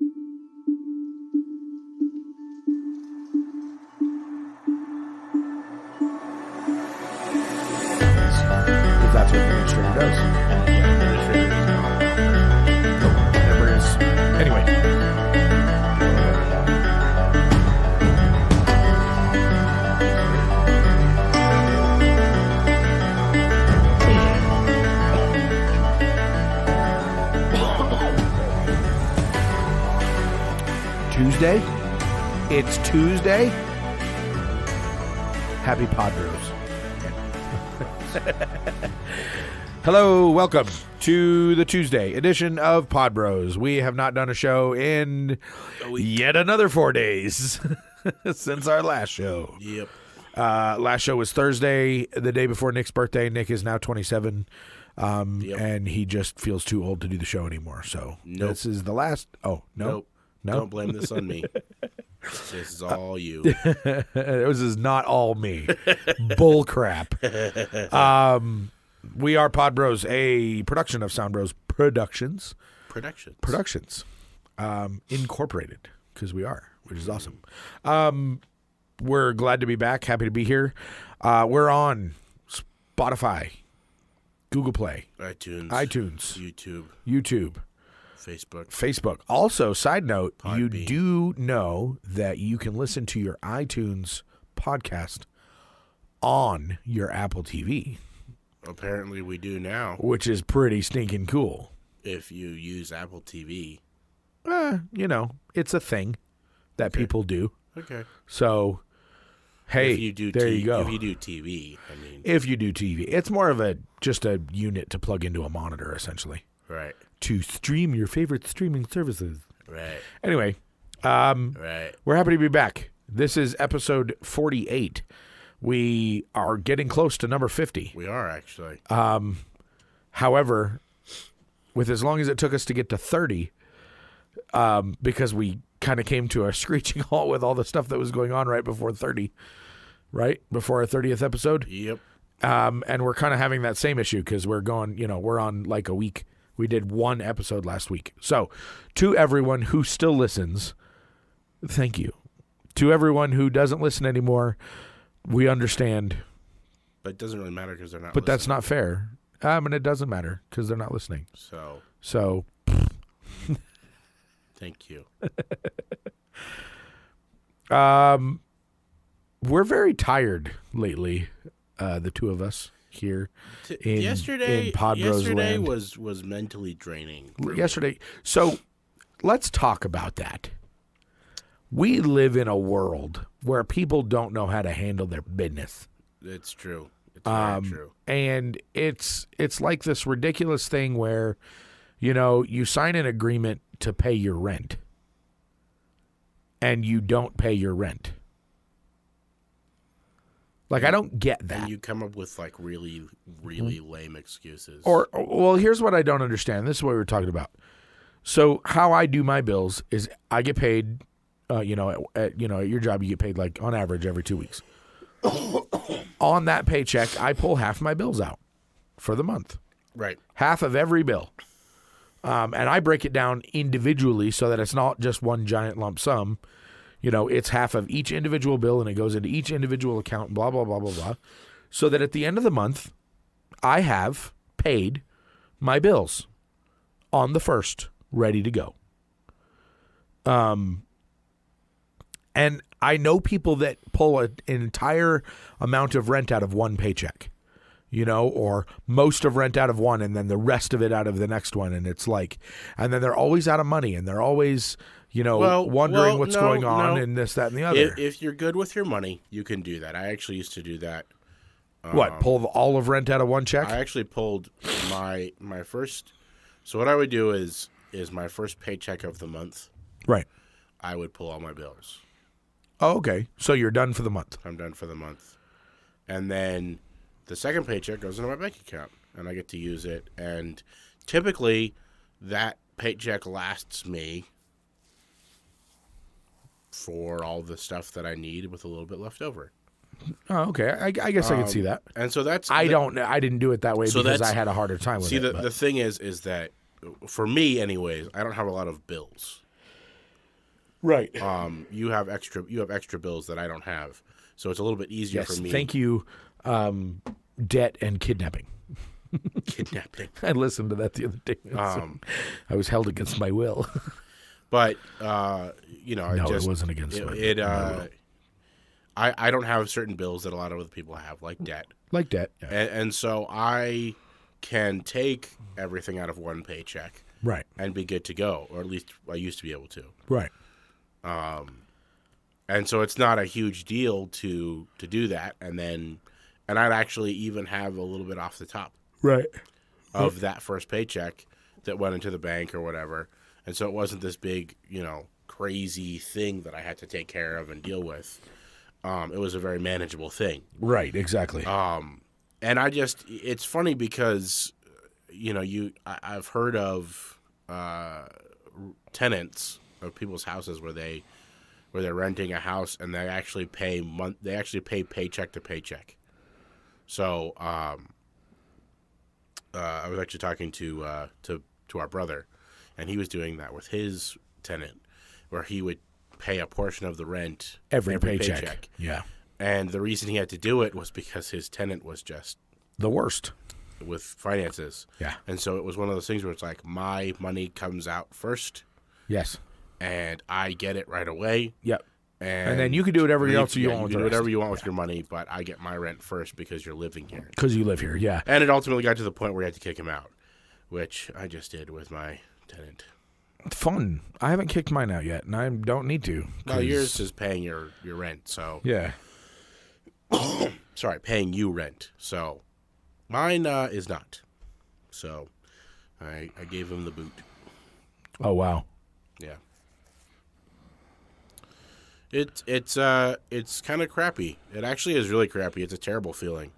If that's what the administrator does. Yeah, administrator is not. No, never is. Anyway. Tuesday? It's Tuesday? Happy PodBros. Hello, welcome to the Tuesday edition of PodBros. We have not done a show in yet another 4 days since our last show. Yep. Last show was Thursday, the day before Nick's birthday. Nick is now 27, and he just feels too old to do the show anymore. So This is the last. Oh, no. Nope. No? Don't blame this on me. This is all you. This is not all me. Bull crap. We are PodBros, a production of Sound Bros Productions. Productions. Incorporated, because we are, which is awesome. We're glad to be back. Happy to be here. We're on Spotify, Google Play, iTunes, YouTube. Facebook. Also, side note, you do know that you can listen to your iTunes podcast on your Apple TV. Apparently we do now. Which is pretty stinking cool. If you use Apple TV. It's a thing that people do. Okay. So, hey, you go. If you do TV, If you do TV. It's more of just a unit to plug into a monitor, essentially. Right. To stream your favorite streaming services. Right. Anyway, right. We're happy to be back. This is episode 48. We are getting close to number 50. We are, actually. However, with as long as it took us to get to 30, because we kind of came to a screeching halt with all the stuff that was going on right before 30, right? Before our 30th episode. Yep. And we're kind of having that same issue because we're on like a week. We did one episode last week. So, to everyone who still listens, thank you. To everyone who doesn't listen anymore, we understand. But it doesn't really matter because they're not But listening. that's not fair. And it doesn't matter because they're not listening. So. Thank you. We're very tired lately, the two of us. Here in PodBros land. was mentally draining. Yesterday. So let's talk about that. We live in a world where people don't know how to handle their business. It's true. It's very true. And it's like this ridiculous thing where, you sign an agreement to pay your rent and you don't pay your rent. Like, I don't get that. And you come up with, like, really, really lame excuses. Well, here's what I don't understand. This is what we were talking about. So how I do my bills is I get paid, at your job, you get paid, like, on average every 2 weeks. On that paycheck, I pull half my bills out for the month. Right. Half of every bill. And I break it down individually so that it's not just one giant lump sum. It's half of each individual bill, and it goes into each individual account, blah, blah, blah, blah, blah. So that at the end of the month, I have paid my bills on the 1st, ready to go. And I know people that pull an entire amount of rent out of one paycheck, or most of rent out of one, and then the rest of it out of the next one. And it's like, and then they're always out of money, and they're always... wondering what's going on and this, that, and the other. If you're good with your money, you can do that. I actually used to do that. Pull all of rent out of one check? I actually pulled my first. So what I would do is my first paycheck of the month. Right. I would pull all my bills. Oh, okay. So you're done for the month. I'm done for the month. And then the second paycheck goes into my bank account, and I get to use it. And typically, that paycheck lasts me for all the stuff that I need with a little bit left over. Oh, okay. I guess I can see that. And so that's... I didn't do it that way because I had a harder time with it. See, the thing is that, for me anyways, I don't have a lot of bills. Right. You have extra bills that I don't have, so it's a little bit easier Yes. for me. Thank you, debt and kidnapping. Kidnapping. I listened to that the other day. I was held against my will. But No, it wasn't against my will. I don't have certain bills that a lot of other people have, like debt. Like debt. Yeah. And so I can take everything out of one paycheck Right. and be good to go, or at least I used to be able to. Right. And so it's not a huge deal to do that, and I'd actually even have a little bit off the top Right. of that first paycheck that went into the bank or whatever. And so it wasn't this big, crazy thing that I had to take care of and deal with. It was a very manageable thing. Right. Exactly. And it's funny because, I've heard of tenants of people's houses where they're renting a house and they actually pay paycheck to paycheck. So I was actually talking to our brother, and he was doing that with his tenant, where he would pay a portion of the rent every paycheck. Yeah. And the reason he had to do it was because his tenant was just The worst. with finances. Yeah. And so it was one of those things where it's like my money comes out first Yes. and I get it right away. Yep. And And then you can do whatever else you want you with can the do whatever rest. you want with your money, but I get my rent first because you're living here. Because you live here. Yeah. And it ultimately got to the point where you had to kick him out, which I just did with my tenant. Fun. I haven't kicked mine out yet, and I don't need to. Well, yours is paying your rent, so Yeah. sorry, paying you rent. So mine is not. So I gave him the boot. Oh, wow. Yeah. It's kind of crappy. It actually is really crappy. It's a terrible feeling.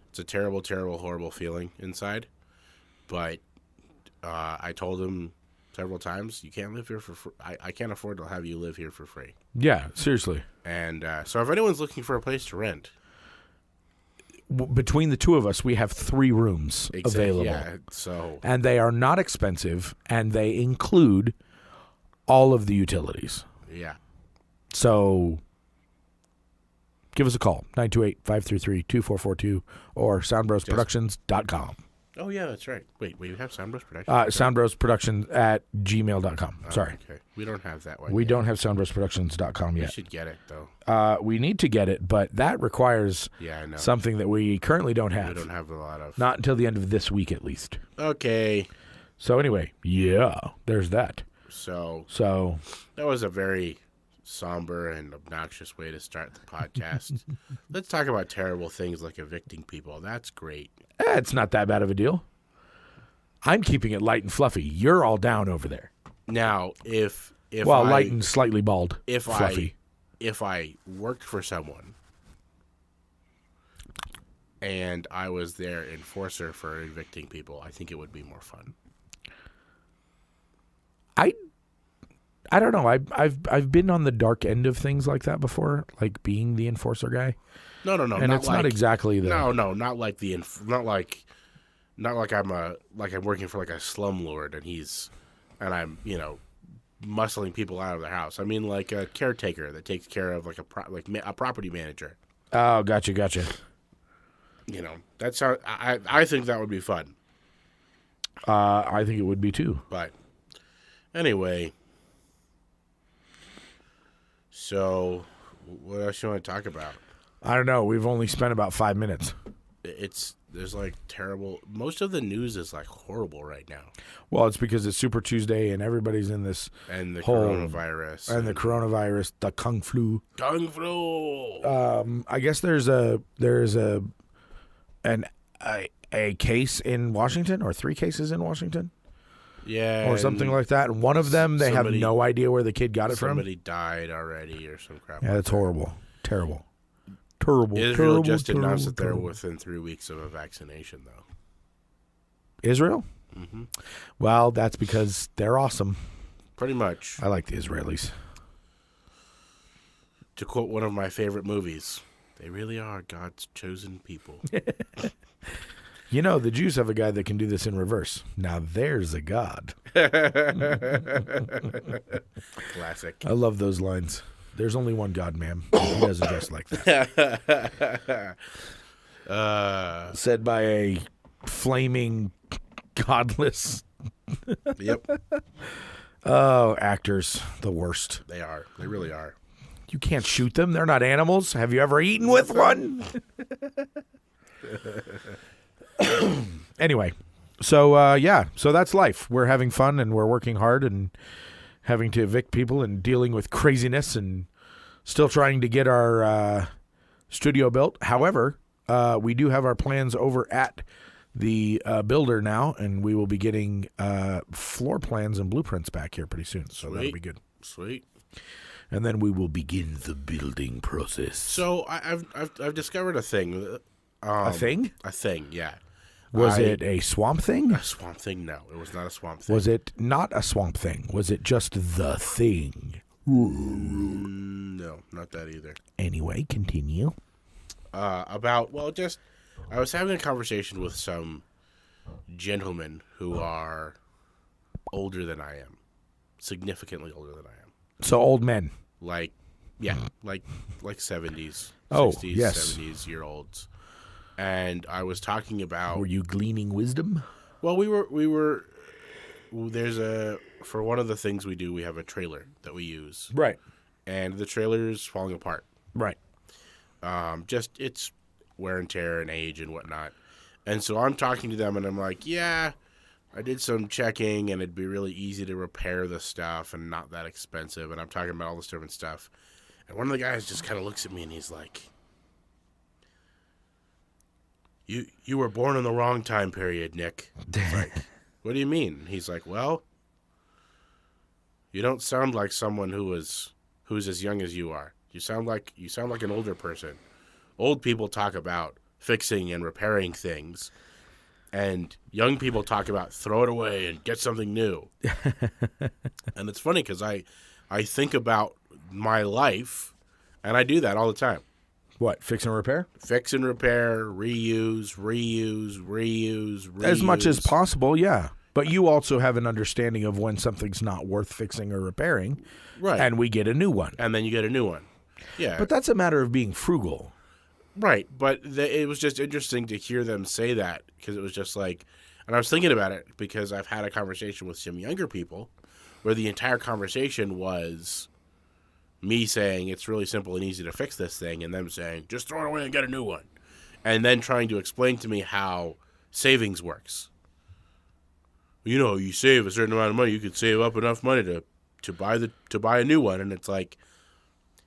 It's a terrible, terrible, horrible feeling inside. But I told him several times, you can't live here for free. I can't afford to have you live here for free. Yeah, seriously. And so if anyone's looking for a place to rent, Between the two of us, we have 3 rooms available. Yeah, so And they are not expensive, and they include all of the utilities. yeah. So give us a call, 928-533-2442 or soundbrosproductions.com. Oh yeah, that's right. Wait, we have Soundbros Productions. soundbrosproductions@gmail.com. Sorry. Okay, we don't have that one. We yet. don't have soundbrosproductions.com We yet. should get it though. We need to get it, but that requires Yeah, I know. something that we currently don't have. We don't have a lot of. Not until the end of this week, at least. Okay, So anyway, yeah, there's that. so So that was a very somber and obnoxious way to start the podcast. Let's talk about terrible things like evicting people. That's great. it's not that bad of a deal. I'm keeping it light and fluffy. You're all down over there. Now, if Light and slightly bald. if fluffy. if I worked for someone and I was their enforcer for evicting people, I think it would be more fun. I don't know. I've been on the dark end of things like that before, like being the enforcer guy. No, And it's not exactly the No, not like not like I'm working for like a slumlord and I'm muscling people out of their house. I mean like a caretaker that takes care of like a property manager. Oh, gotcha. That sound. I think that would be fun. I think it would be too. But anyway, so what else you want to talk about? I don't know. We've only spent about 5 minutes. There's like terrible. Most of the news is like horrible right now, Well, it's because it's Super Tuesday and everybody's in this and the whole coronavirus and the coronavirus, the kung flu. kung flu. I guess there's a case in Washington or 3 cases in Washington Yeah, or something like that. And one of them, they have no idea where the kid got it from. Somebody died already or some crap. Yeah, like that's that. horrible. Terrible. Israel just announced that they're terrible. within 3 weeks of a vaccination, though. Israel? Mm-hmm. Well, that's because they're awesome. Pretty much. I like the Israelis. To quote one of my favorite movies, they really are God's chosen people. You know, the Jews have a guy that can do this in reverse. Now there's a God. Classic. I love those lines. There's only one God, ma'am. He doesn't dress like that. Said by a flaming, godless. Yep. Oh, actors, the worst. They are. They really are. You can't shoot them. They're not animals. Have you ever eaten with one? Anyway, so so that's life. We're having fun and we're working hard and having to evict people and dealing with craziness and still trying to get our studio built. However, we do have our plans over at the builder now, and we will be getting floor plans and blueprints back here pretty soon. So that'll be good. Sweet. And then we will begin the building process. So I've discovered a thing. A thing? A thing, yeah. Was it a swamp thing? A swamp thing? No, it was not a swamp thing. Was it not a swamp thing? Was it just the thing? No, not that either. Anyway, continue. I was having a conversation with some gentlemen who are older than I am. Significantly older than I am. So old men. Like 70s, Oh, 60s, yes. 70s year olds. And I was talking about... Were you gleaning wisdom? Well, we were for one of the things we do, we have a trailer that we use. Right. And the trailer is falling apart. Right. Just it's wear and tear and age and whatnot. And so I'm talking to them and I'm like, yeah, I did some checking and it'd be really easy to repair the stuff and not that expensive. And I'm talking about all this different stuff. And one of the guys just kind of looks at me and he's like, You were born in the wrong time period, Nick. It's like, what do you mean? He's like, well, you don't sound like someone who's as young as you are. You sound like an older person. Old people talk about fixing and repairing things, and young people talk about throw it away and get something new. And it's funny because I think about my life, and I do that all the time. What, fix and repair? Fix and repair, reuse. As much as possible, yeah. But you also have an understanding of when something's not worth fixing or repairing. Right. And we get a new one. And then you get a new one. Yeah. But that's a matter of being frugal. Right. But it was just interesting to hear them say that because it was just like, and I was thinking about it because I've had a conversation with some younger people where the entire conversation was me saying it's really simple and easy to fix this thing and them saying just throw it away and get a new one, and then trying to explain to me how savings works. You know, you save a certain amount of money, you could save up enough money to buy a new one, and it's like,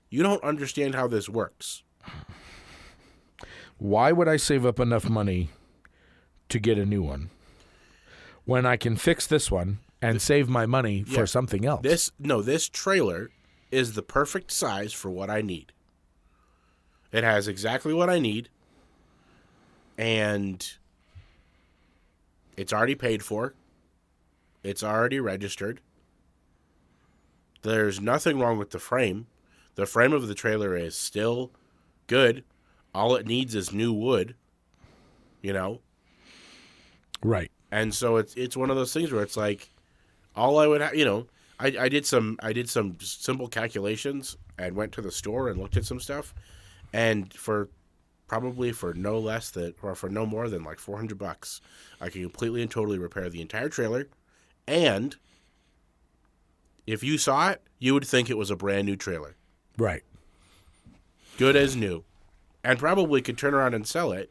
you don't understand how this works. Why would I save up enough money to get a new one when I can fix this one and save my money for something else? This trailer is the perfect size for what I need. It has exactly what I need, and it's already paid for. It's already registered. There's nothing wrong with the frame. The frame of the trailer is still good. All it needs is new wood, you know? Right. And so it's one of those things where it's like, all I would have, you know, I did some simple calculations and went to the store and looked at some stuff, and for no less than, or for no more than like $400, I could completely and totally repair the entire trailer, and if you saw it, you would think it was a brand new trailer. Right. Good as new. And probably could turn around and sell it.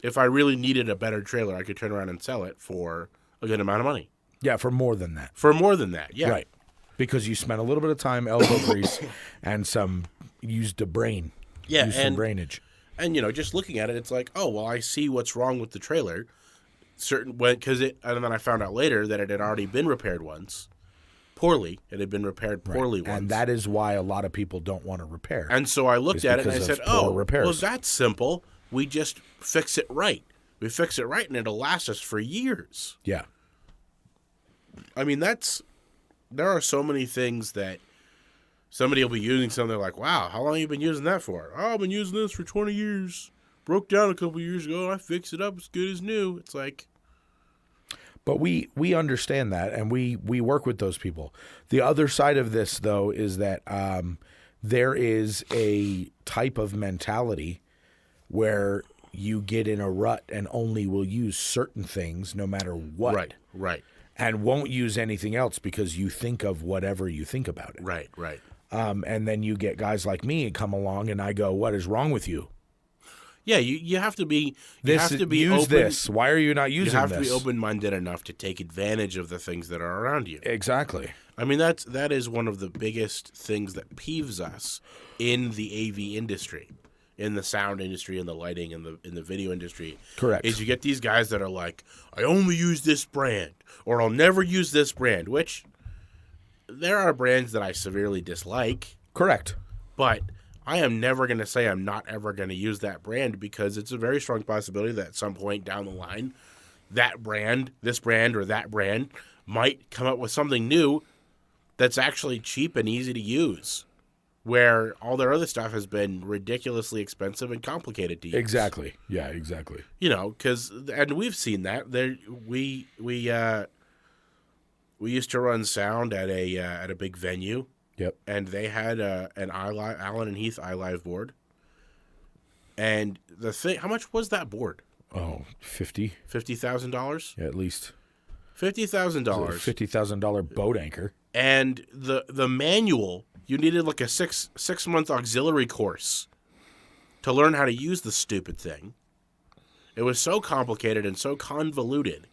If I really needed a better trailer, I could turn around and sell it for a good amount of money. Yeah, for more than that. For more than that, yeah. Right. Because you spent a little bit of time, elbow grease, and used a brain. Yeah, used some brainage. And, you know, just looking at it, it's like, oh, well, I see what's wrong with the trailer. And then I found out later that it had already been repaired once. Poorly. It had been repaired poorly once. And that is why a lot of people don't want to repair. And so I looked at it and I said, oh, repairs. well, that's simple. We just fix it right. We fix it right and it'll last us for years. Yeah. I mean, there are so many things that somebody will be using something, they're like, wow, how long have you been using that for? Oh, I've been using this for 20 years. broke down a couple years ago. I fixed it up as good as new. It's like, but we understand that, and we work with those people. The other side of this, though, is that there is a type of mentality where you get in a rut and only will use certain things no matter what. Right. And won't use anything else because you think of whatever you think about it. Right. And then you get guys like me come along, and I go, "What is wrong with you?" Yeah, you have to be. Use open. this. Why are you not using this? You have to be open-minded enough to take advantage of the things that are around you. Exactly. I mean, that is one of the biggest things that peeves us in the AV industry, in the sound industry, in the lighting, in the video industry. Correct. Is you get these guys that are like, I only use this brand, or I'll never use this brand, which there are brands that I severely dislike. Correct. But I am never going to say I'm not ever going to use that brand, because it's a very strong possibility that at some point down the line, that brand, this brand, or that brand might come up with something new that's actually cheap and easy to use, where all their other stuff has been ridiculously expensive and complicated to use. Exactly. Yeah, exactly. You know, and we've seen that. We used to run sound at a big venue. Yep. And they had an Allen and Heath iLive board. And the thing, how much was that board? Oh, $50,000? Yeah, at least. $50,000. $50,000 boat anchor. And the manual, you needed like a six month auxiliary course to learn how to use the stupid thing. It was so complicated and so convoluted.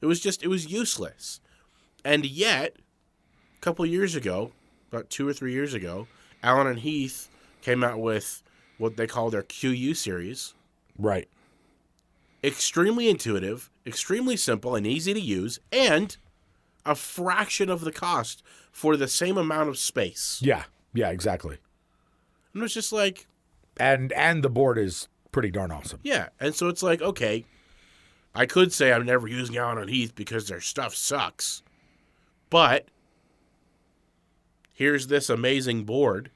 It was useless. And yet, a couple years ago, about 2 or 3 years ago, Allen and Heath came out with what they call their QU series. Right. Extremely intuitive, extremely simple and easy to use, and a fraction of the cost for the same amount of space. Yeah, exactly. And it's just like... And the board is pretty darn awesome. Yeah, and so it's like, okay, I could say I'm never using Allen and Heath because their stuff sucks, but here's this amazing board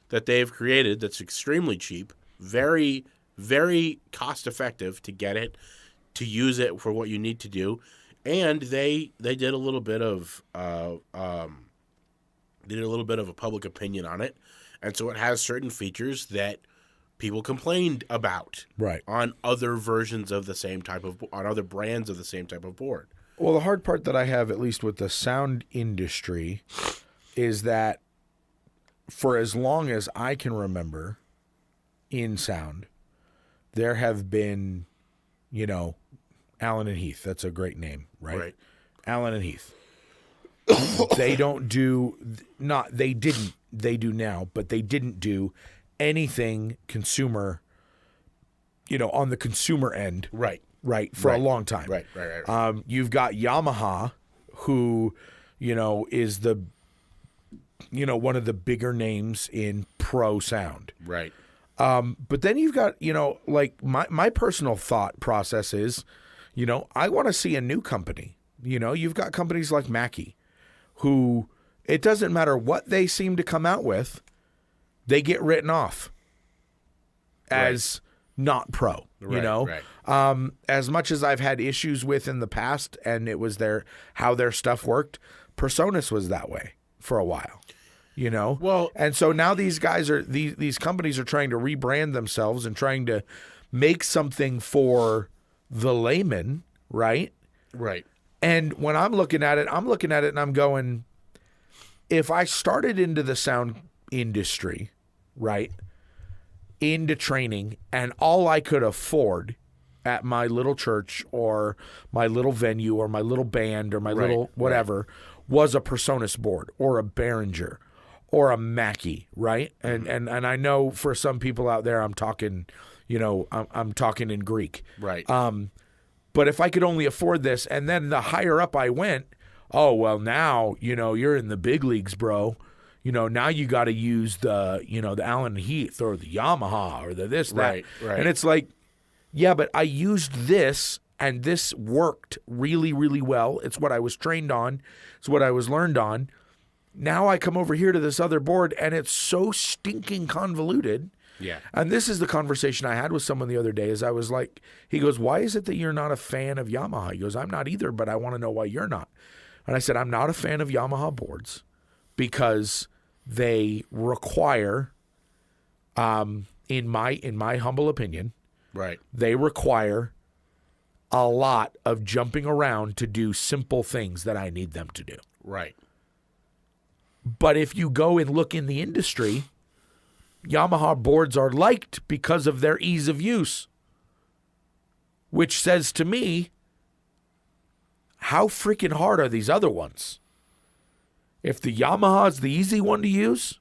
that they've created that's extremely cheap, very, very cost-effective to get it, to use it for what you need to do. And they did a little bit of a public opinion on it, and so it has certain features that people complained about, right, on other versions of the same type of, on other brands of the same type of board. Well, the hard part that I have, at least with the sound industry, is that for as long as I can remember in sound, there have been, Allen and Heath. That's a great name, right? Right. Allen and Heath. They don't do, they do now, but they didn't do anything consumer, on the consumer end. Right. Right. For a long time. Right. You've got Yamaha, who, is the, one of the bigger names in pro sound. Right. But then you've got, like my personal thought process is, I want to see a new company. You've got companies like Mackie, who it doesn't matter what they seem to come out with, they get written off as not pro, Right. As much as I've had issues with in the past, and it was how their stuff worked, Personas was that way for a while. Well, and so now these guys these companies are trying to rebrand themselves and trying to make something for the layman, right? Right. And when I'm looking at it and I'm going, if I started into the sound industry, right, into training, and all I could afford at my little church or my little venue or my little band or my little whatever was a Personas board or a Behringer or a Mackie, right? And I know for some people out there, I'm talking, I'm talking in Greek. Right. But if I could only afford this, and then the higher up I went, oh, well, now, you're in the big leagues, bro. Now you got to use the, the Allen Heath or the Yamaha or the this, that. Right. And it's like, yeah, but I used this, and this worked really, really well. It's what I was trained on. It's what I was learned on. Now I come over here to this other board, and it's so stinking convoluted Yeah. And this is the conversation I had with someone the other day. Is I was like, he goes, "Why is it that you're not a fan of Yamaha?" He goes, "I'm not either, but I want to know why you're not." And I said, "I'm not a fan of Yamaha boards because they require, in my humble opinion, Right. they require a lot of jumping around to do simple things that I need them to do." Right. But if you go and look in the industry, Yamaha boards are liked because of their ease of use, which says to me, how freaking hard are these other ones? If the Yamaha is the easy one to use,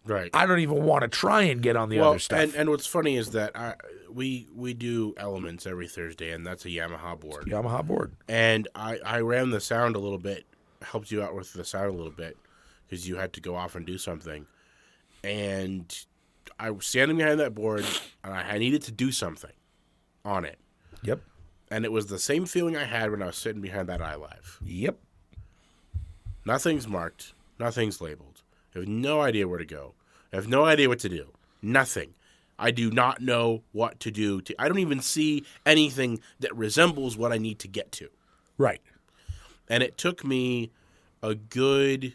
Right. I don't even want to try and get on the other stuff. And what's funny is that we do Elements every Thursday, and that's a Yamaha board. Yamaha board. And I ran the sound a little bit, helped you out with the sound a little bit, because you had to go off and do something. And I was standing behind that board, and I needed to do something on it. Yep. And it was the same feeling I had when I was sitting behind that iLive. Yep. Nothing's marked. Nothing's labeled. I have no idea where to go. I have no idea what to do. Nothing. I do not know what to do. I don't even see anything that resembles what I need to get to. Right. And it took me a good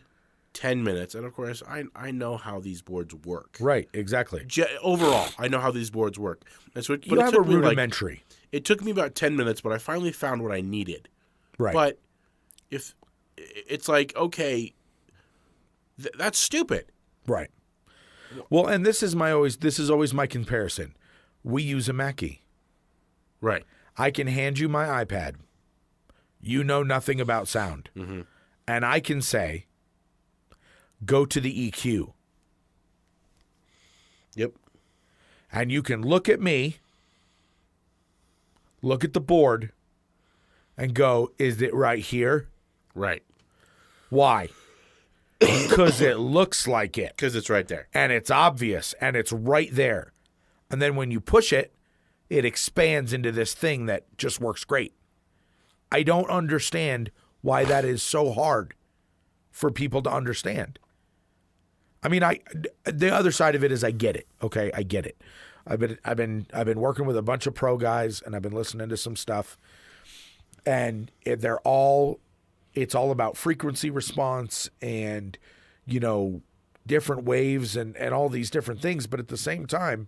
10 minutes. And, of course, I know how these boards work. Right. Exactly. Overall, I know how these boards work. And so You have a rudimentary. It took me about 10 minutes, but I finally found what I needed. Right. But if it's like, okay, that's stupid. Right. Well, and this is always my comparison. We use a Mackie. Right. I can hand you my iPad. You know nothing about sound. Mm-hmm. And I can say, go to the EQ. Yep. And you can look at me, look at the board, and go, is it right here? Right. Why? Because it looks like it. Because it's right there. And it's obvious, and it's right there. And then when you push it, it expands into this thing that just works great. I don't understand why that is so hard for people to understand. I mean, the other side of it is I get it. Okay, I get it. I've been working with a bunch of pro guys, and I've been listening to some stuff, and it's all about frequency response and, you know, different waves and all these different things. But at the same time,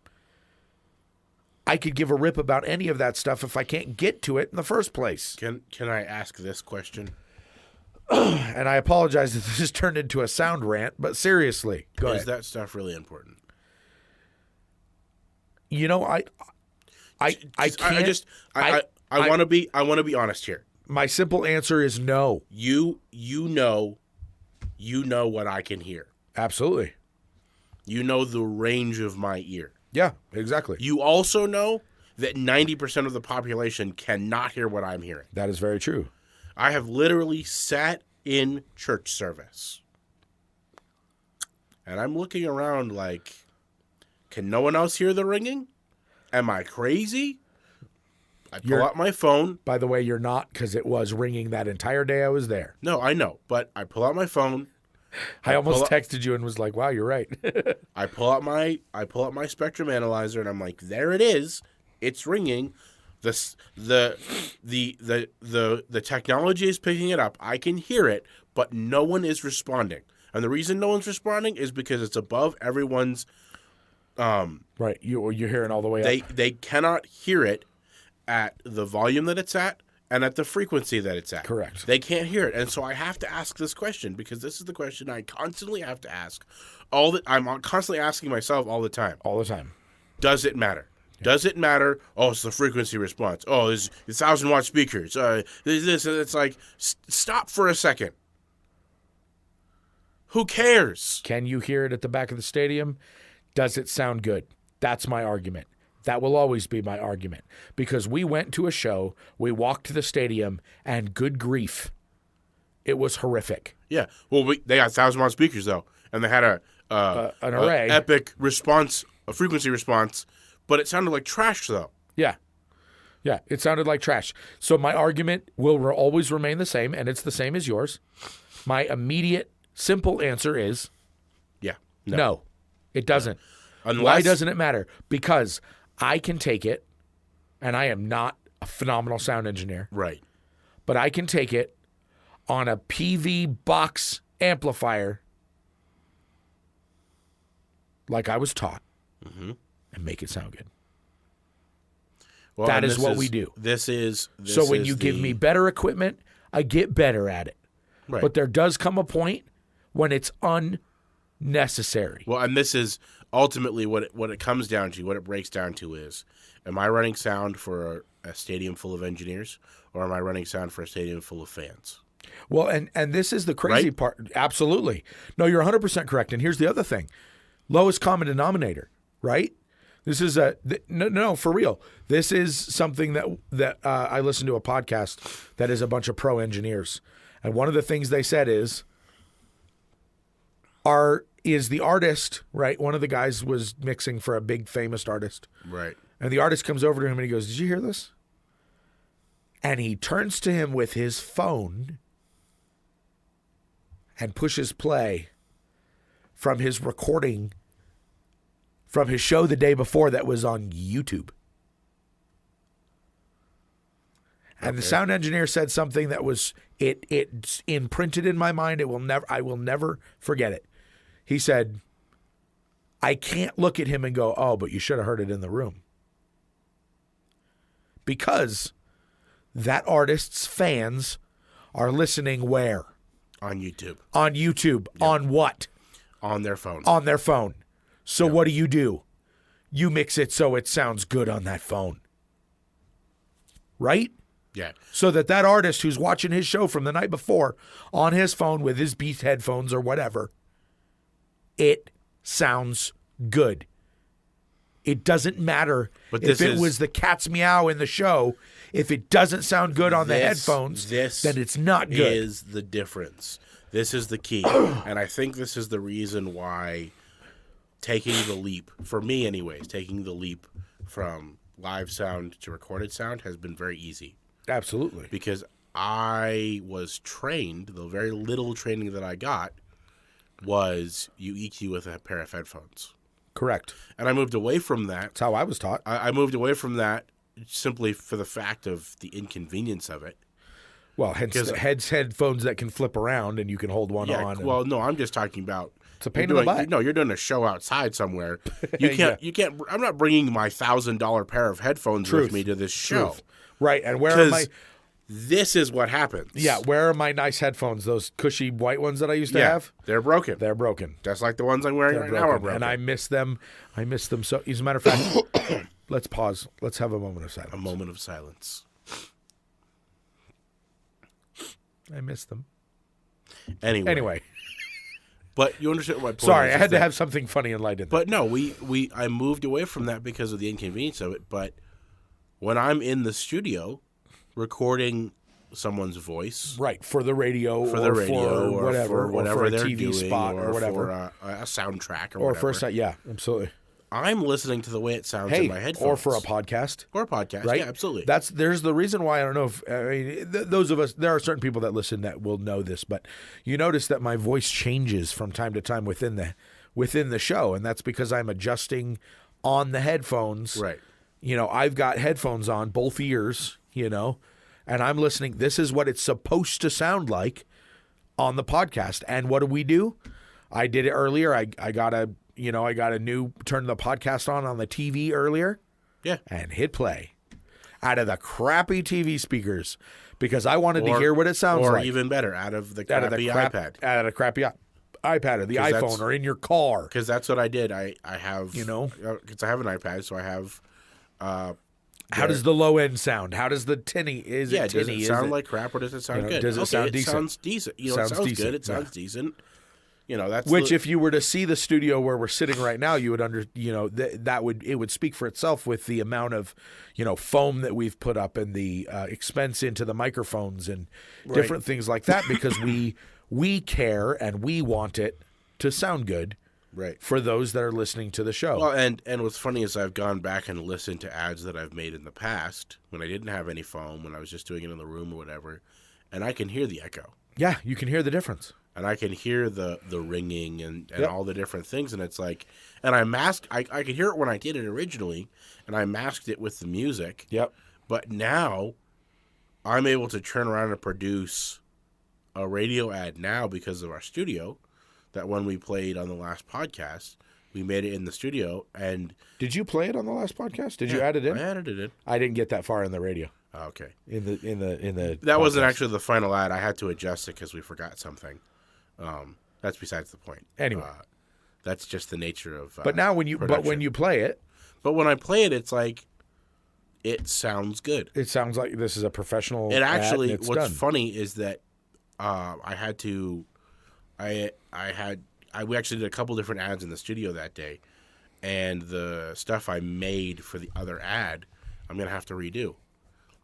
I could give a rip about any of that stuff if I can't get to it in the first place. Can I ask this question? And I apologize if this has turned into a sound rant, but seriously, go ahead. Is that stuff really important? You know, I can't. I want to be honest here. My simple answer is no. You know what I can hear. Absolutely. You know the range of my ear. Yeah, exactly. You also know that 90% of the population cannot hear what I'm hearing. That is very true. I have literally sat in church service, and I'm looking around like, can no one else hear the ringing? Am I crazy? I pull out my phone. By the way, you're not, because it was ringing that entire day I was there. No, I know, but I pull out my phone. I almost texted you and was like, "Wow, you're right." I pull out my spectrum analyzer, and I'm like, there it is. It's ringing. The technology is picking it up. I can hear it, but no one is responding. And the reason no one's responding is because it's above everyone's. Right, you're hearing all the way up. They cannot hear it at the volume that it's at and at the frequency that it's at. Correct. They can't hear it, and so I have to ask this question because this is the question I constantly have to ask. I'm constantly asking myself all the time. All the time. Does it matter? Does it matter? Oh, it's the frequency response. Oh, there's 1,000-watt speakers. There's this, and it's like, stop for a second. Who cares? Can you hear it at the back of the stadium? Does it sound good? That's my argument. That will always be my argument. Because we went to a show, we walked to the stadium, and good grief, it was horrific. Yeah. Well, they got 1,000-watt speakers, though, and they had an array. Epic response, a frequency response, but it sounded like trash, though. Yeah. Yeah, it sounded like trash. So my argument will always remain the same, and it's the same as yours. My immediate, simple answer is yeah, no, it doesn't. Why doesn't it matter? Because I can take it, and I am not a phenomenal sound engineer. Right. But I can take it on a PV box amplifier like I was taught and make it sound good. Well, that is what we do. So when you give me better equipment, I get better at it. Right. But there does come a point when it's unnecessary. Well, and this is ultimately what it comes down to, what it breaks down to is, am I running sound for a stadium full of engineers, or am I running sound for a stadium full of fans? Well, and this is the crazy part. Absolutely. No, you're 100% correct. And here's the other thing. Lowest common denominator, right? This is no, for real. This is something that I listened to a podcast that is a bunch of pro engineers. And one of the things they said is the artist, right? One of the guys was mixing for a big famous artist. Right. And the artist comes over to him and he goes, "Did you hear this?" And he turns to him with his phone and pushes play from his recording from his show the day before that was on YouTube. And the sound engineer said something that was it's imprinted in my mind. I will never forget it. He said, "I can't look at him and go, 'Oh, but you should have heard it in the room.'" Because that artist's fans are listening where? On YouTube. On YouTube. Yep. On what? On their phone. On their phone. So what do? You mix it so it sounds good on that phone. Right? Yeah. So that artist who's watching his show from the night before on his phone with his Beats headphones or whatever, it sounds good. It doesn't matter if it was the cat's meow in the show. If it doesn't sound good on the headphones, then it's not good. This is the difference. This is the key. And I think this is the reason why taking the leap, for me anyways, taking the leap from live sound to recorded sound has been very easy. Absolutely. Because I was trained, the very little training that I got was you EQ with a pair of headphones. Correct. And I moved away from that. That's how I was taught. I moved away from that simply for the fact of the inconvenience of it. Well, headphones that can flip around and you can hold one on. Well, no, I'm just talking about. It's a pain in the butt. No, you're doing a show outside somewhere. You can't. You can't. I'm not bringing my $1,000 pair of headphones with me to this show. Right, and where are my? This is what happens. Yeah, where are my nice headphones? Those cushy white ones that I used to have. They're broken. They're broken. Just like the ones I'm wearing right now are broken. And I miss them. I miss them so. As a matter of fact, let's pause. Let's have a moment of silence. A moment of silence. I miss them. Anyway. But you understand what my point is. Sorry, I had to have something funny and light in there. But no, I moved away from that because of the inconvenience of it. But when I'm in the studio recording someone's voice, right, for the radio, or whatever, whatever or for a they're TV doing, spot, or whatever, for a soundtrack, or whatever. Yeah, absolutely. I'm listening to the way it sounds in my headphones, or for a podcast, right? Yeah, absolutely. There's the reason why. I don't know if those of us, there are certain people that listen that will know this, but you notice that my voice changes from time to time within the show, and that's because I'm adjusting on the headphones. Right. I've got headphones on both ears. And I'm listening. This is what it's supposed to sound like on the podcast. And what do? I did it earlier. I got a new turn the podcast on the TV earlier. Yeah. And hit play out of the crappy TV speakers because I wanted to hear what it sounds like. Or even better, out of the crappy iPad. Out of the crappy iPad or the iPhone or in your car. Because that's what I did. I have, because I have an iPad, so I have. How does the low end sound? How does the tinny? Is it tinny? Does it sound like crap or does it sound good? Does it sound decent? It sounds decent. It sounds good. It sounds decent. That's if you were to see the studio where we're sitting right now, you would it would speak for itself with the amount of foam that we've put up and the expense into the microphones and different things like that because we care and we want it to sound good. Right. For those that are listening to the show. Well, and what's funny is I've gone back and listened to ads that I've made in the past when I didn't have any foam, when I was just doing it in the room or whatever, and I can hear the echo. Yeah, you can hear the difference. and I can hear the ringing and Yep. all the different things, and it's like, and I could hear it when I did it originally, and I masked it with the music. Yep. But now I'm able to turn around and produce a radio ad now because of our studio, that when we played on the last podcast, we made it in the studio. And Did you play it on the last podcast? Did you add it in? I added it in. I didn't get that far in the radio. Oh, okay. In the That wasn't podcast. actually the final ad. I had to adjust it because we forgot something. That's besides the point. Anyway. That's just the nature of But now when you production. play it, But when I play it, it's like, it sounds good. it sounds like this is a professional It ad actually, and it's what's done. funny is that we actually did a couple different ads in the studio that day, and the stuff I made for the other ad, I'm going to have to redo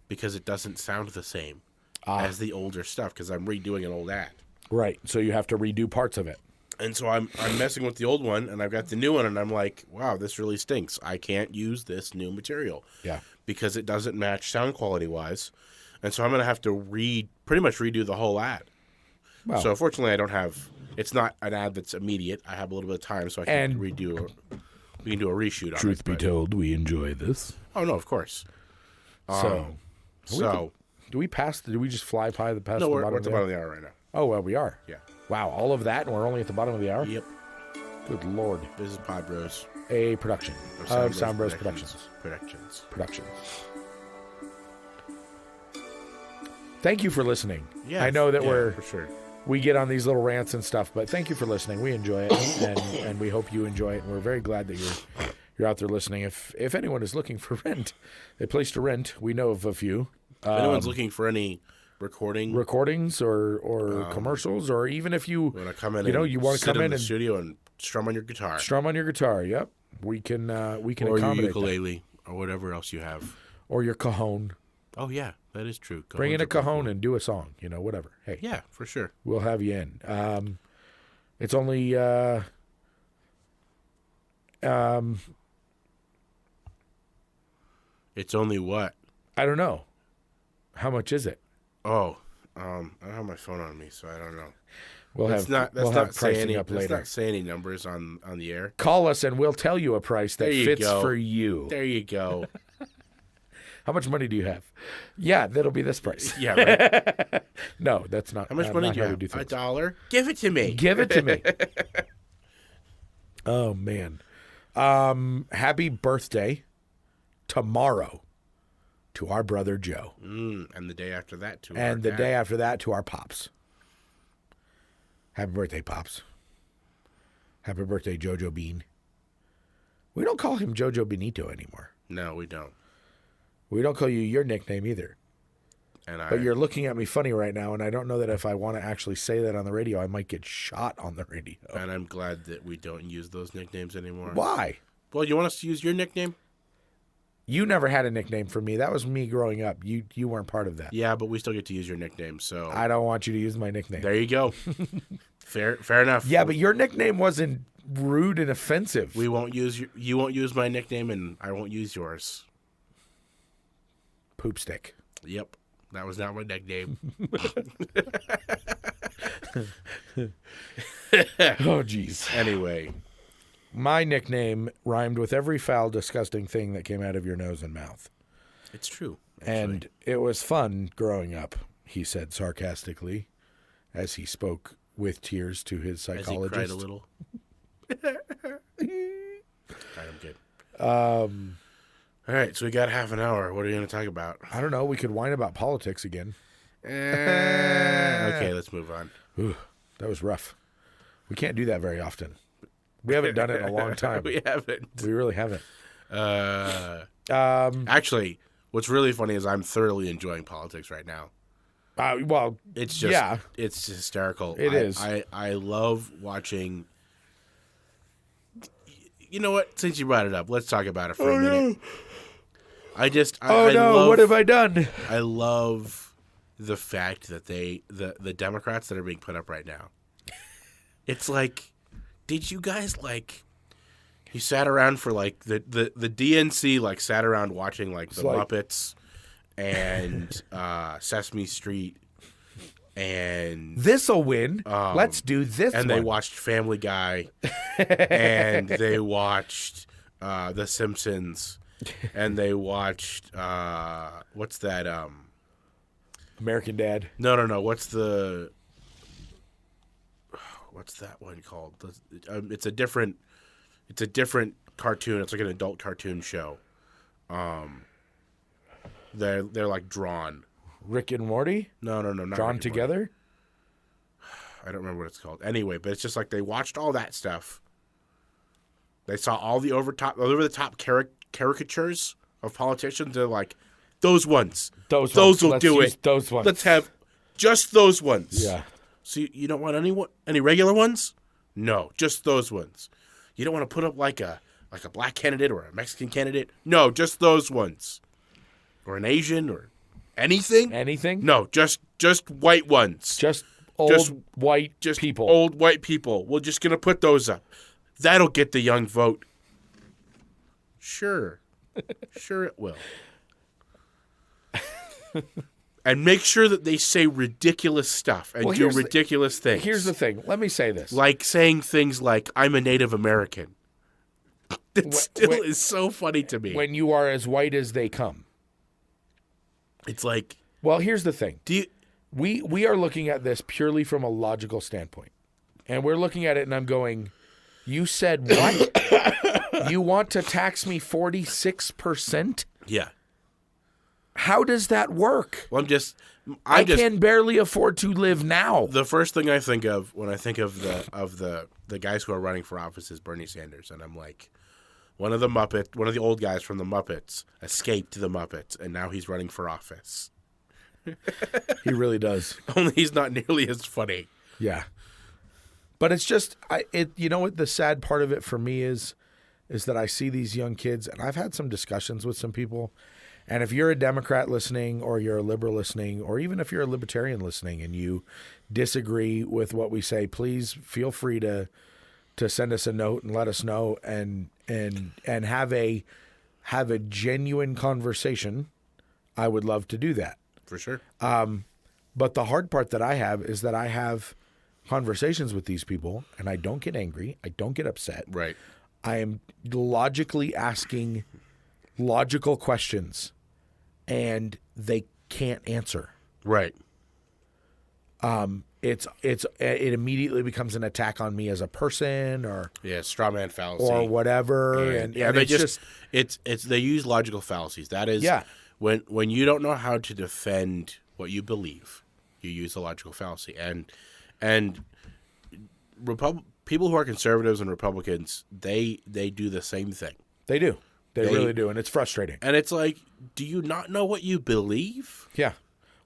because it doesn't sound the same as the older stuff because I'm redoing an old ad. Right. So you have to redo parts of it. And so I'm messing with the old one, and I've got the new one, and I'm like, wow, this really stinks. I can't use this new material. Yeah. Because it doesn't match sound quality-wise. And so I'm going to have to pretty much redo the whole ad. Well, So fortunately, I don't have. It's not an ad that's immediate. I have a little bit of time, so I can And- we can do a reshoot on truth it. be but- told, we enjoy this. Oh no, of course. So do we pass? Did we just fly past the no, we're bottom at the of bottom of the hour right now. Oh well, we are. Yeah. Wow, all of that, and we're only at the bottom of the hour. Yep. Good Lord. This is PodBros A production of Sound Bros Productions. Productions. Thank you for listening. Yeah, I know that for sure. we get on these little rants and stuff, but thank you for listening. We enjoy it, and we hope you enjoy it. And we're very glad that you're out there listening. If anyone is looking for a place to rent, we know of a few. If anyone's looking for any Recordings or commercials, or even if you want to come in, you want to sit come in the and studio and strum on your guitar, strum on your guitar. Yep, we can or your accommodate ukulele, or whatever else you have. that. Or your cajon. Oh yeah, that is true. Bring in Cajones a are pretty cajon cool. and do a song. Whatever. Hey, Yeah, for sure. we'll have you in. It's only It's only what? I don't know. How much is it? Oh, I don't have my phone on me, so I don't know. We'll That's have not. That's we'll not have say pricing any. up Let's later. not say any numbers on the air. Call us and we'll tell you a price that There you fits go. for you. There you go. How much money do you have? Yeah, that'll be this price. Yeah. Right. No, that's not. How much money not do you how we have? do things. $1. Give it to me. Give it to me. Oh man. Happy birthday tomorrow to our brother Joe. And the day after that too. And the day after that to our pops. Happy birthday, pops. Happy birthday, Jojo Bean. We don't call him Jojo Benito anymore. No, we don't. We don't call you your nickname either. And But you're looking at me funny right now, and I don't know that if I want to actually say that on the radio, I might get shot on the radio. And I'm glad that we don't use those nicknames anymore. Why? Well, you want us to use your nickname? You never had a nickname for me. That was me growing up. You weren't part of that. Yeah, but we still get to use your nickname. So I don't want you to use my nickname. there you go. Fair enough. Yeah, but your nickname wasn't rude and offensive. We won't use you won't use my nickname, and I won't use yours. Poop stick. Yep, that was not my nickname. Oh, jeez. Anyway, My nickname rhymed with every foul, disgusting thing that came out of your nose and mouth. it's true. Actually. And it was fun growing up, he said sarcastically, as he spoke with tears to his as he psychologist. cried a little. I'm good. All right, so we got half an hour. What are you going to talk about? I don't know. We could whine about politics again. Okay, let's move on. Ooh, that was rough. We can't do that very often. We haven't done it in a long time. We haven't. We really haven't. Actually, what's really funny is I'm thoroughly enjoying politics right now. Well, It's just, yeah. it's hysterical. It is. I love watching. You know what? Since you brought it up, let's talk about it for a minute. I what have I done? I love the fact that the Democrats that are being put up right now. It's like, did you guys you sat around for the DNC sat around watching the Muppets and Sesame Street and This'll win. Let's do this and one. they watched Family Guy, and they watched The Simpsons, and they watched what's that? American Dad. No. What's that one called? It's a different cartoon. It's like an adult cartoon show. They're like drawn. Rick and Morty? No, not Drawn Rick and together? Morty. I don't remember what it's called. Anyway, but it's just like they watched all that stuff. They saw all the over the top caricatures of politicians. They're like, those ones. Those will Let's do use it. Those ones. Let's have just those ones. Yeah. So you don't want any regular ones? No, just those ones. You don't want to put up like a black candidate or a Mexican candidate? No, just those ones. Or an Asian or anything? Anything? No, just white ones. Just old white people. Old white people. We're just going to put those up. That'll get the young vote. Sure. Sure it will. And make sure that they say ridiculous stuff and do ridiculous things. Here's the thing. Let me say this. Like saying things like, I'm a Native American. That still is so funny to me. When you are as white as they come. It's like... Well, here's the thing. Do you... We are looking at this purely from a logical standpoint. And we're looking at it and I'm going, you said what? You want to tax me 46%? Yeah. How does that work? Well, I can barely afford to live now. The first thing I think of when I think of the guys who are running for office is Bernie Sanders, and I'm like, one of the old guys from the Muppets escaped the Muppets, and now he's running for office. He really does. Only he's not nearly as funny. Yeah. But it's just, you know what the sad part of it for me is that I see these young kids, and I've had some discussions with some people. And if you're a Democrat listening, or you're a liberal listening, or even if you're a libertarian listening and you disagree with what we say, please feel free to send us a note and let us know and have a genuine conversation. I would love to do that. For sure. But the hard part that I have is that I have conversations with these people and I don't get angry. I don't get upset. Right. I am logically asking logical questions and they can't answer. Right. It immediately becomes an attack on me as a person or straw man fallacy or whatever. And they they use logical fallacies. That is when you don't know how to defend what you believe, you use a logical fallacy. And people who are conservatives and Republicans, they do the same thing. They do. They really do, and it's frustrating. And it's like, do you not know what you believe? Yeah.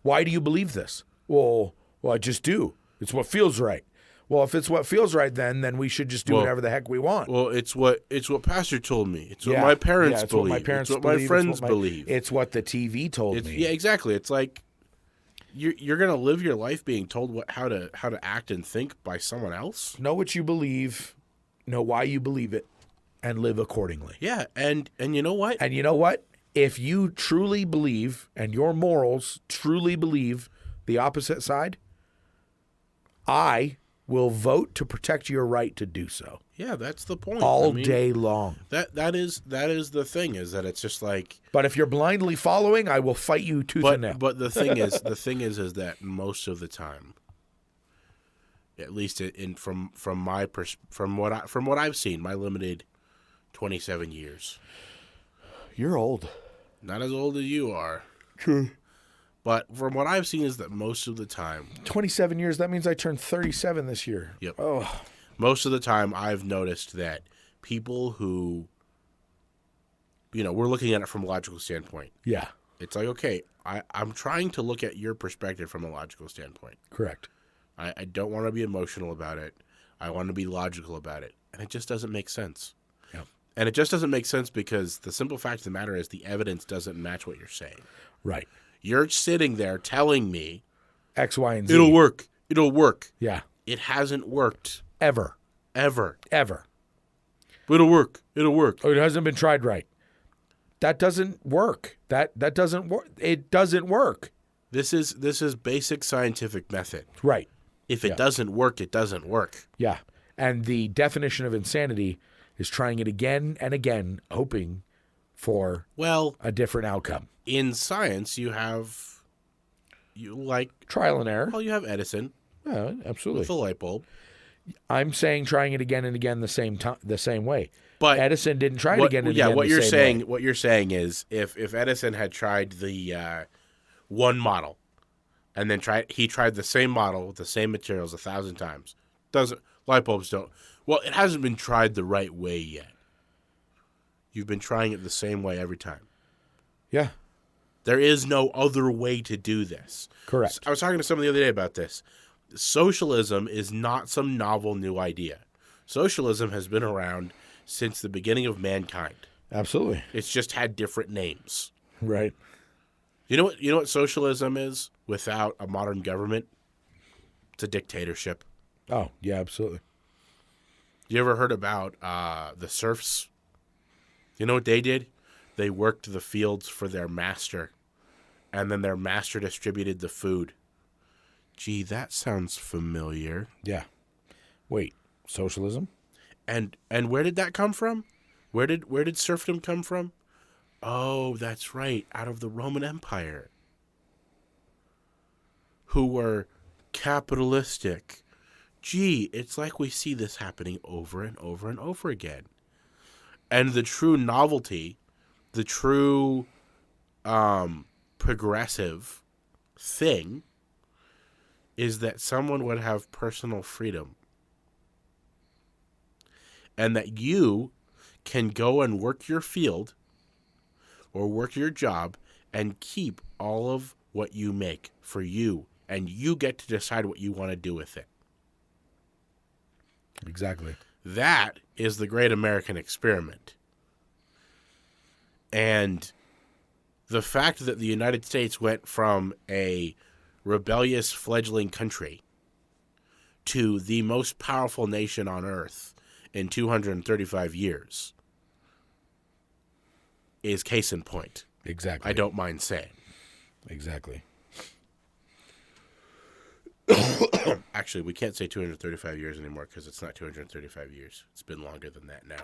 Why do you believe this? Well, I just do. It's what feels right. Well, if it's what feels right, then we should just do whatever the heck we want. Well, it's what Pastor told me. It's what my parents believe. It's what my friends believe. It's what the TV told me. Yeah, exactly. It's like you're gonna live your life being told how to act and think by someone else. Know what you believe, know why you believe it, and live accordingly. Yeah, and you know what? And you know what? If you truly believe and your morals truly believe the opposite side, I will vote to protect your right to do so. Yeah, that's the point. All day long. That is the thing, is that it's just like. But if you're blindly following, I will fight you tooth and nail. But the thing is that most of the time, at least from what I've seen, my limited 27 years. You're old. Not as old as you are. True. But from what I've seen is that most of the time... 27 years, that means I turned 37 this year. Yep. Oh. Most of the time I've noticed that people who... we're looking at it from a logical standpoint. Yeah. It's like, okay, I'm trying to look at your perspective from a logical standpoint. Correct. I don't want to be emotional about it. I want to be logical about it. And it just doesn't make sense. Yep. And it just doesn't make sense because the simple fact of the matter is the evidence doesn't match what you're saying. Right. You're sitting there telling me X, Y, and Z. It'll work. It'll work. Yeah. It hasn't worked. Ever. Ever. Ever. But it'll work. It'll work. Oh, it hasn't been tried right. That doesn't work. That doesn't work. It doesn't work. This is basic scientific method. Right. If it doesn't work, it doesn't work. Yeah. And the definition of insanity is trying it again and again, hoping for a different outcome. In science, you trial and error. Well, you have Edison. Yeah, absolutely. With the light bulb. I'm saying trying it again and again the same way. But Edison didn't try it again and again. What you're saying is if Edison had tried the one model, and then he tried the same model with the same materials 1,000 times, light bulbs don't. Well, it hasn't been tried the right way yet. You've been trying it the same way every time. Yeah. There is no other way to do this. Correct. I was talking to someone the other day about this. Socialism is not some novel new idea. Socialism has been around since the beginning of mankind. Absolutely. It's just had different names. Right. You know what socialism is without a modern government? It's a dictatorship. Oh, yeah, absolutely. You ever heard about the serfs? You know what they did? They worked the fields for their master, and then their master distributed the food. Gee, that sounds familiar. Yeah. Wait, socialism? And where did that come from? Where did serfdom come from? Oh, that's right, out of the Roman Empire, who were capitalistic. Gee, it's like we see this happening over and over and over again. And the true novelty, the true progressive thing is that someone would have personal freedom. And that you can go and work your field or work your job and keep all of what you make for you. And you get to decide what you want to do with it. Exactly. That is the great American experiment. And the fact that the United States went from a rebellious fledgling country to the most powerful nation on earth in 235 years is case in point. Exactly. I don't mind saying. Exactly. Actually, we can't say 235 years anymore because it's not 235 years. It's been longer than that now.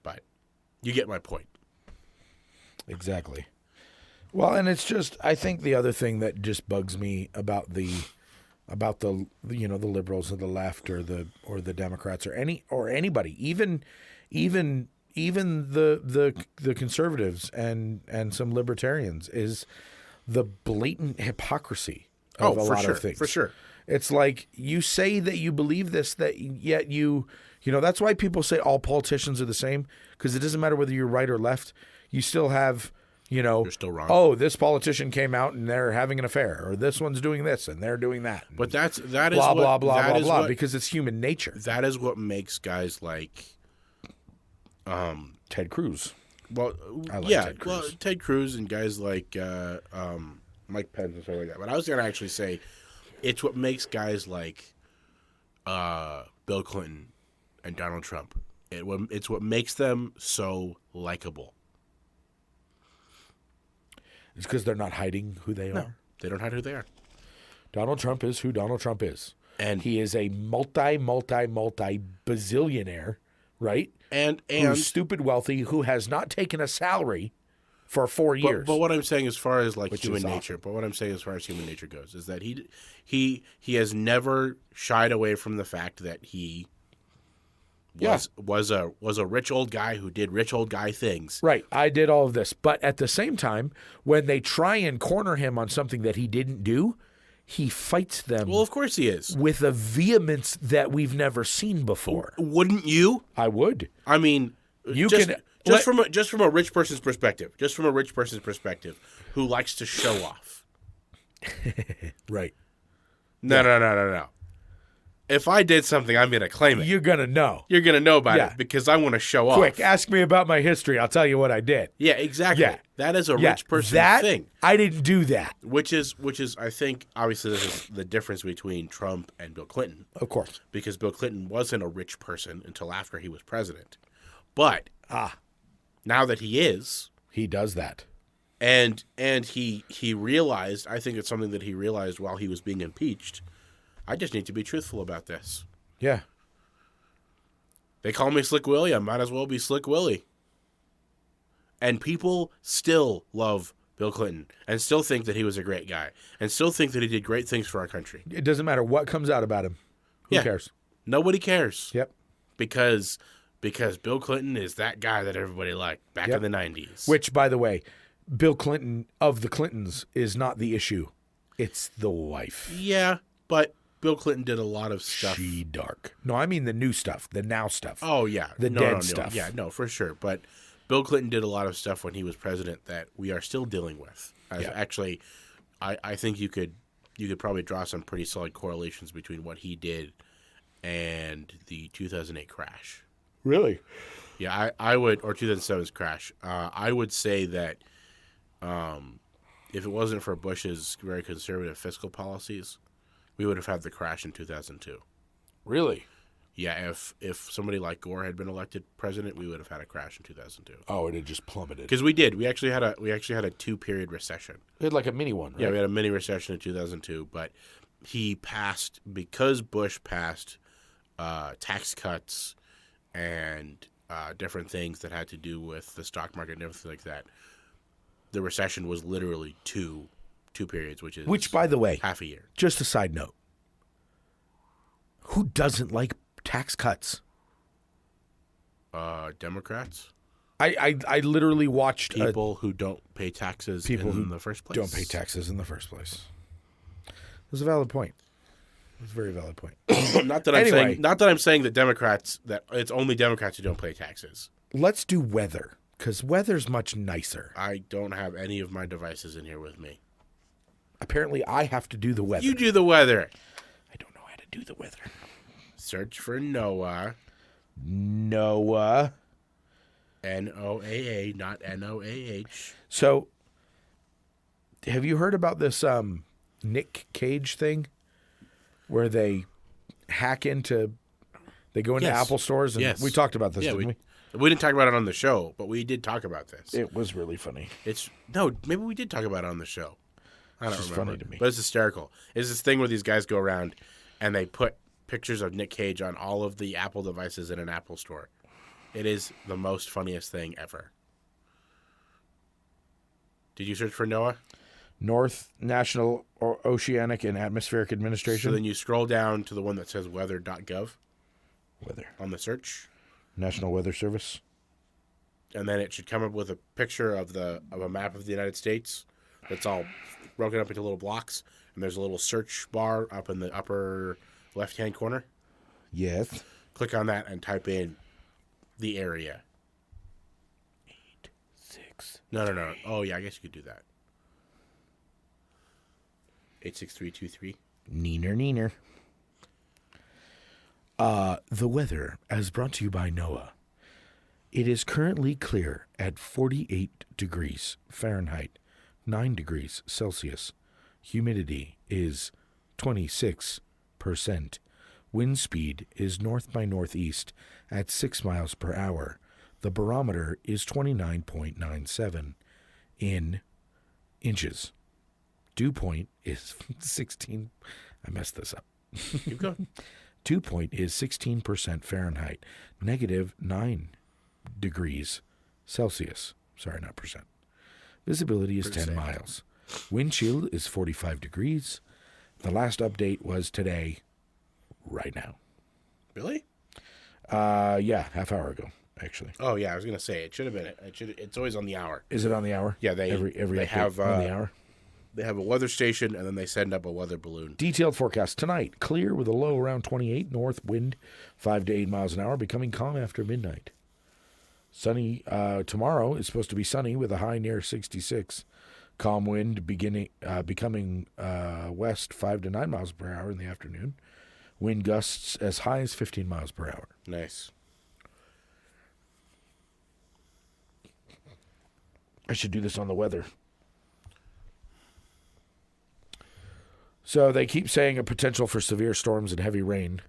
But you get my point. Exactly. Well, and it's just, I think the other thing that just bugs me about the the liberals or the left or the Democrats or anybody, even the conservatives and some libertarians is the blatant hypocrisy of a lot of things. For sure. It's like you say that you believe this, that yet that's why people say all politicians are the same, because it doesn't matter whether you're right or left. You still have, you're still wrong. Oh, this politician came out and they're having an affair, or this one's doing this and they're doing that. But that is blah, what, blah, blah, that blah, is blah, what, because it's human nature. That is what makes guys like Ted Cruz. Well, Ted Cruz. Well, Ted Cruz and guys like Mike Pence and stuff like that. But I was going to actually say it's what makes guys like Bill Clinton and Donald Trump. It's what makes them so likable. It's because they're not hiding who they are. They don't hide who they are. Donald Trump is who Donald Trump is. And he is a multi bazillionaire, right? And who's stupid wealthy, who has not taken a salary for 4 years. But what I'm saying as far as human nature, goes is that he has never shied away from the fact that he was a rich old guy who did rich old guy things. Right. I did all of this. But at the same time, when they try and corner him on something that he didn't do, he fights them. Well, of course he is. With a vehemence that we've never seen before. Wouldn't you? I would. I mean, just from a rich person's perspective. Just from a rich person's perspective who likes to show off. Right. No. If I did something, I'm going to claim it. You're going to know. You're going to know about it because I want to show off. Quick, ask me about my history. I'll tell you what I did. Yeah, exactly. Yeah. That is a rich person thing. I didn't do that. Which is, I think, obviously this is the difference between Trump and Bill Clinton. Of course. Because Bill Clinton wasn't a rich person until after he was president. But now that he is. He does that. And he realized, I think it's something that he realized while he was being impeached, I just need to be truthful about this. Yeah. They call me Slick Willie, I might as well be Slick Willie. And people still love Bill Clinton and still think that he was a great guy and still think that he did great things for our country. It doesn't matter what comes out about him. Who cares? Nobody cares. Yep. Because Bill Clinton is that guy that everybody liked back in the 90s. Which, by the way, Bill Clinton of the Clintons is not the issue. It's the wife. Yeah, but Bill Clinton did a lot of stuff. She dark. No, I mean the new stuff, the now stuff. Oh, yeah. The dead stuff. Yeah, no, for sure. But Bill Clinton did a lot of stuff when he was president that we are still dealing with. Actually, I think you could probably draw some pretty solid correlations between what he did and the 2008 crash. Really? Yeah, I would, or 2007's crash. I would say that if it wasn't for Bush's very conservative fiscal policies, we would have had the crash in 2002. Really? Yeah, if somebody like Gore had been elected president, we would have had a crash in 2002. Oh, it had just plummeted. Because we did. We actually had a 2-period recession. We had like a mini one, right? Yeah, we had a mini recession in 2002, but he passed, because Bush passed tax cuts and different things that had to do with the stock market and everything like that. The recession was literally two periods, which, by the way, half a year. Just a side note. Who doesn't like tax cuts? Democrats. I literally watched people who don't pay taxes in the first place. Don't pay taxes in the first place. That's a valid point. It's a very valid point. Not that I'm saying that it's only Democrats who don't pay taxes. Let's do weather, because weather's much nicer. I don't have any of my devices in here with me. Apparently, I have to do the weather. You do the weather. I don't know how to do the weather. Search for NOAA. NOAA. NOAA, not NOAH. So, have you heard about this Nick Cage thing? Where they hack into, they go into Apple stores, and we talked about this, didn't we? We didn't talk about it on the show, but we did talk about this. It was really funny. Maybe we did talk about it on the show. I don't remember. It's funny to me. But it's hysterical. It's this thing where these guys go around and they put pictures of Nick Cage on all of the Apple devices in an Apple store. It is the most funniest thing ever. Did you search for NOAA? North National Oceanic and Atmospheric Administration. So then you scroll down to the one that says weather.gov. Weather. On the search. National Weather Service. And then it should come up with a picture of a map of the United States that's all broken up into little blocks. And there's a little search bar up in the upper left-hand corner. Yes. Click on that and type in the area. 8, 6. No. Oh, yeah, I guess you could do that. 86323. Neener. The weather, as brought to you by NOAA. It is currently clear at 48 degrees Fahrenheit, 9 degrees Celsius. Humidity is 26%. Wind speed is north by northeast at 6 miles per hour. The barometer is 29.97 in inches. Dew point is 16. I messed this up. Keep going. Dew point is 16% Fahrenheit, negative 9 degrees Celsius. Sorry, not percent. Visibility is 10 miles. Wind chill is 45 degrees. The last update was today, right now. Really? Yeah, half hour ago, actually. Oh, yeah, I was going to say, it should have been. It's always on the hour. Is it on the hour? Yeah, every they have on the hour. They have a weather station, and then they send up a weather balloon. Detailed forecast tonight. Clear with a low around 28. North wind 5 to 8 miles an hour. Becoming calm after midnight. Sunny. Tomorrow is supposed to be sunny with a high near 66. Calm wind becoming west 5 to 9 miles per hour in the afternoon. Wind gusts as high as 15 miles per hour. Nice. I should do this on the weather. So they keep saying a potential for severe storms and heavy rain.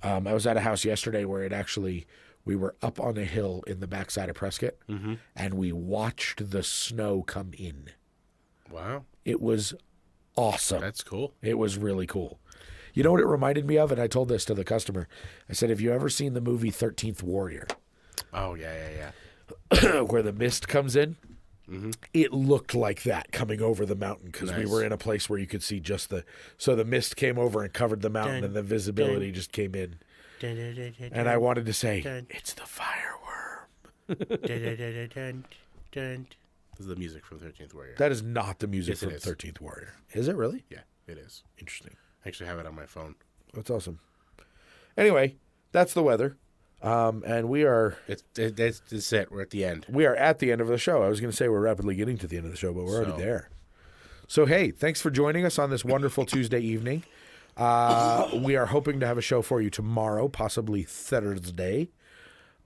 I was at a house yesterday where it actually We were up on a hill in the backside of Prescott, and we watched the snow come in. Wow. It was awesome. That's cool. It was really cool. You know what it reminded me of? And I told this to the customer. I said, have you ever seen the movie 13th Warrior? Oh, yeah. Where the mist comes in? Mm-hmm. It looked like that coming over the mountain because we were in a place where you could see just the... So the mist came over and covered the mountain and the visibility just came in. And I wanted to say, it's the fireworm. This is the music from 13th Warrior. That is not the music Yes, from it is. 13th Warrior. Is it really? Yeah, it is. Interesting. I actually have it on my phone. That's awesome. Anyway, that's the weather. And we are... That's it. We're at the end. We are at the end of the show. I was going to say we're rapidly getting to the end of the show, but we're already there. So, hey, thanks for joining us on this wonderful Tuesday evening. We are hoping to have a show for you tomorrow, possibly Thursday,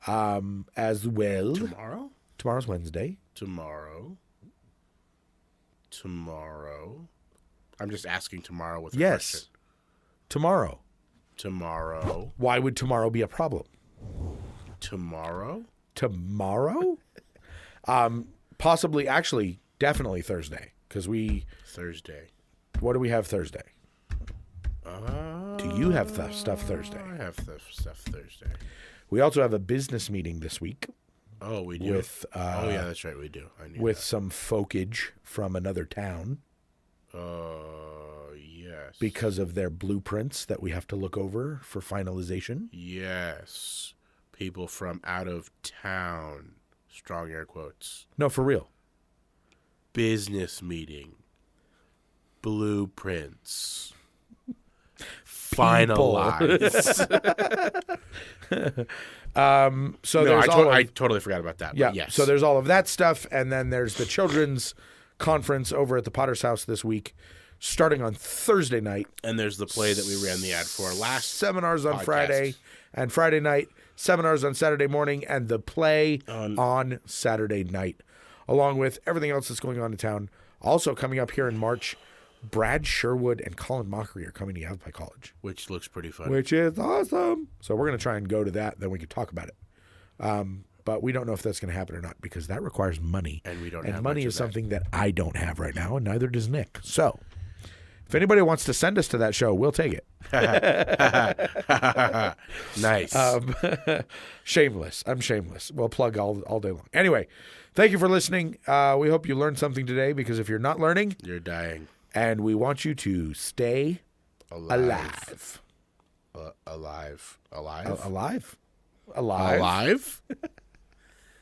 as well. Tomorrow? Tomorrow's Wednesday. Tomorrow. I'm just asking tomorrow with a Yes. question. Tomorrow. Tomorrow. Why would tomorrow be a problem? Tomorrow? Tomorrow? Possibly, actually, definitely Thursday. Because Thursday. What do we have Thursday? Do you have stuff Thursday? I have stuff Thursday. We also have a business meeting this week. Oh, we do. Oh, yeah, that's right. We do. I knew with that. some folkage from another town. Yes. Because of their blueprints that we have to look over for finalization. Yes. People from out of town. Strong air quotes. No, for real. Business meeting. Blueprints. Finalize. So no, there's I totally forgot about that. Yeah. But yes. So there's all of that stuff, and then there's the children's conference over at the Potter's House this week, starting on Thursday night. And there's the play that we ran the ad for last. Seminars on podcast. Friday and Friday night. Seminars on Saturday morning, and the play on Saturday night, along with everything else that's going on in town. Also coming up here in March, Brad Sherwood and Colin Mockery are coming to Yavapai College. Which looks pretty fun. Which is awesome. So we're going to try and go to that, then we can talk about it. But we don't know if that's going to happen or not because that requires money. And we don't and have money much is of that. something that I don't have right now, and neither does Nick. So if anybody wants to send us to that show, we'll take it. Nice. Shameless. I'm shameless. We'll plug all day long. Anyway, thank you for listening. We hope you learned something today because if you're not learning, You're dying. and we want you to stay alive. Alive. Alive.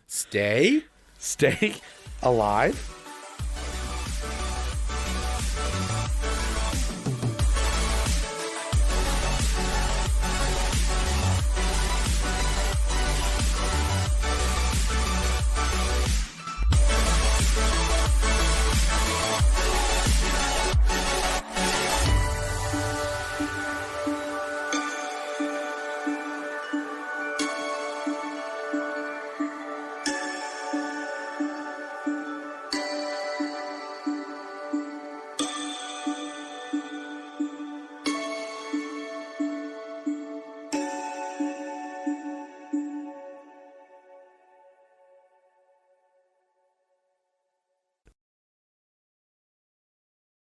Stay Stay alive.